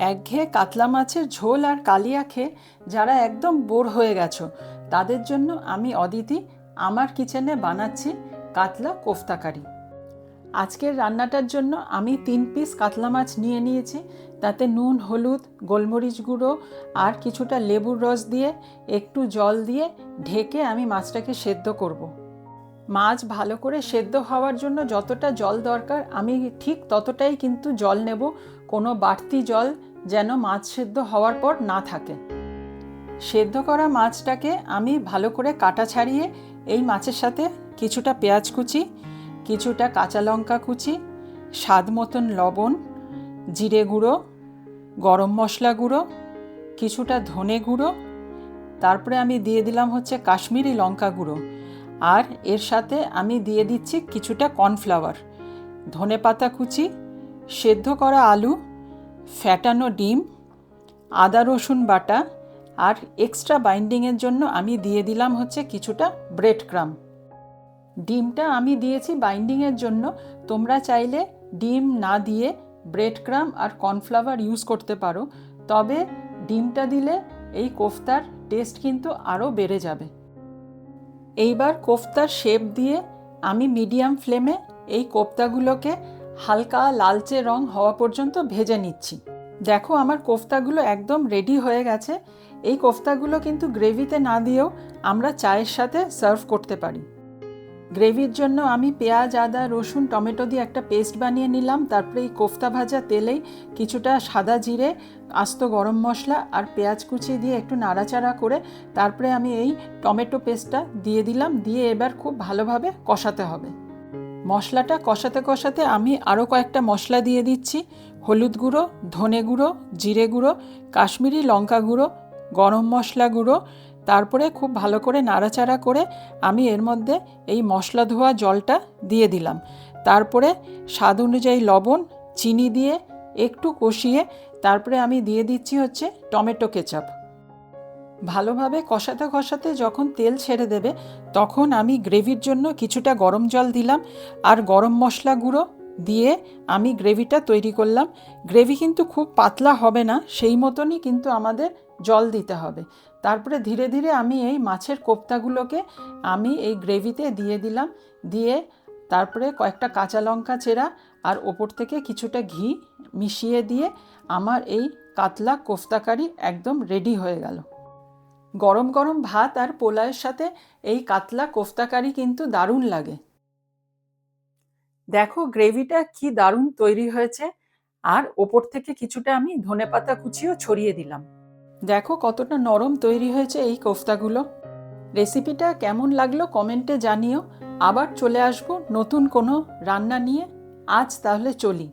একঘেয়ে কাতলা মাছের ঝোল আর কালিয়া খেয়ে যারা একদম বোর হয়ে গেছো তাদের জন্য আমি অদিতি আমার কিচেনে বানাচ্ছি কাতলা কোফতা কারি। আজকের রান্নাটার জন্য আমি 3 পিস কাতলা মাছ নিয়ে নিয়েছি। তাতে নুন, হলুদ, গোলমরিচ গুঁড়ো আর কিছুটা লেবুর রস দিয়ে একটু জল দিয়ে ঢেকে আমি মাছটাকে সেদ্ধ করব। মাছ ভালো করে সেদ্ধ হওয়ার জন্য যতটা জল দরকার আমি ঠিক ততটাই কিন্তু জল নেব, কোনো বাড়তি জল যেন মাছ সেদ্ধ হওয়ার পর না থাকে। সেদ্ধ করা মাছটাকে আমি ভালো করে কাটা ছাড়িয়ে এই মাছের সাথে কিছুটা পেঁয়াজ কুচি, কিছুটা কাঁচা লঙ্কা কুচি, স্বাদ মতন লবণ, জিরে গুঁড়ো, গরম মশলা গুঁড়ো, কিছুটা ধনে গুঁড়ো, তারপরে আমি দিয়ে দিলাম হচ্ছে কাশ্মীরি লঙ্কা গুঁড়ো, আর এর সাথে আমি দিয়ে দিচ্ছি কিছুটা কর্নফ্লাওয়ার, ধনেপাতা কুচি, সেদ্ধ করা আলু, ফ্যাটানো ডিম, আদা রসুন বাটা, আর এক্সট্রা বাইন্ডিংয়ের জন্য আমি দিয়ে দিলাম হচ্ছে কিছুটা ব্রেড ক্রাম। ডিমটা আমি দিয়েছি বাইন্ডিংয়ের জন্য, তোমরা চাইলে ডিম না দিয়ে ব্রেড ক্রাম আর কর্নফ্লাওয়ার ইউজ করতে পারো, তবে ডিমটা দিলে এই কোফতার টেস্ট কিন্তু আরও বেড়ে যাবে। এইবার কোফতার শেপ দিয়ে আমি মিডিয়াম ফ্লেমে এই কোফতাগুলোকে হালকা লালচে রং হওয়া পর্যন্ত ভেজে নিচ্ছি। দেখো আমার কোফতাগুলো একদম রেডি হয়ে গেছে। এই কোফতাগুলো কিন্তু গ্রেভিতে না দিয়েও আমরা চায়ের সাথে সার্ভ করতে পারি। গ্রেভির জন্য আমি পেঁয়াজ, আদা, রসুন, টমেটো দিয়ে একটা পেস্ট বানিয়ে নিলাম। তারপরে এই কোফতা ভাজা তেলেই কিছুটা সাদা জিরে, আস্ত গরম মশলা আর পেঁয়াজ কুচি দিয়ে একটু নাড়াচাড়া করে তারপরে আমি এই টমেটো পেস্টটা দিয়ে দিলাম। দিয়ে এবার খুব ভালোভাবে কষাতে হবে। মশলাটা কষাতে কষাতে আমি আরও কয়েকটা মশলা দিয়ে দিচ্ছি: হলুদ গুঁড়ো, ধনে গুঁড়ো, জিরে গুঁড়ো, কাশ্মীরি লঙ্কা গুঁড়ো, গরম মশলা গুঁড়ো। তারপরে খুব ভালো করে নাড়াচাড়া করে আমি এর মধ্যে এই মশলা ধোয়া জলটা দিয়ে দিলাম। তারপরে স্বাদ অনুযায়ী লবণ, চিনি দিয়ে একটু কষিয়ে তারপরে আমি দিয়ে দিচ্ছি হচ্ছে টমেটো কেচাপ। ভালোভাবে কষাতে কষাতে যখন তেল ছেড়ে দেবে তখন আমি গ্রেভির জন্য কিছুটা গরম জল দিলাম আর গরম মশলা গুঁড়ো দিয়ে আমি গ্রেভিটা তৈরি করলাম। গ্রেভি কিন্তু খুব পাতলা হবে না, সেই মতনই কিন্তু আমাদের জল দিতে হবে। তারপরে ধীরে ধীরে আমি এই মাছের কোফতাগুলোকে আমি এই গ্রেভিতে দিয়ে দিলাম। দিয়ে তারপরে কয়েকটা কাঁচা লঙ্কা চেরা আর ওপর থেকে কিছুটা ঘি মিশিয়ে দিয়ে আমার এই কাতলা কোফতা কারি একদম রেডি হয়ে গেল। গরম গরম ভাত আর পোলাওয়ের সাথে এই কাতলা কোফতা কারি কিন্তু দারুণ লাগে। দেখো গ্রেভিটা কি দারুণ তৈরি হয়েছে, আর ওপর থেকে কিছুটা আমি ধনেপাতা কুচিও ছড়িয়ে দিলাম। দেখো কতটা নরম তৈরি হয়েছে এই কোফতাগুলো। রেসিপিটা কেমন লাগলো কমেন্টে জানিও। আবার চলে আসবো নতুন কোনো রান্না নিয়ে। আজ তাহলে চলি।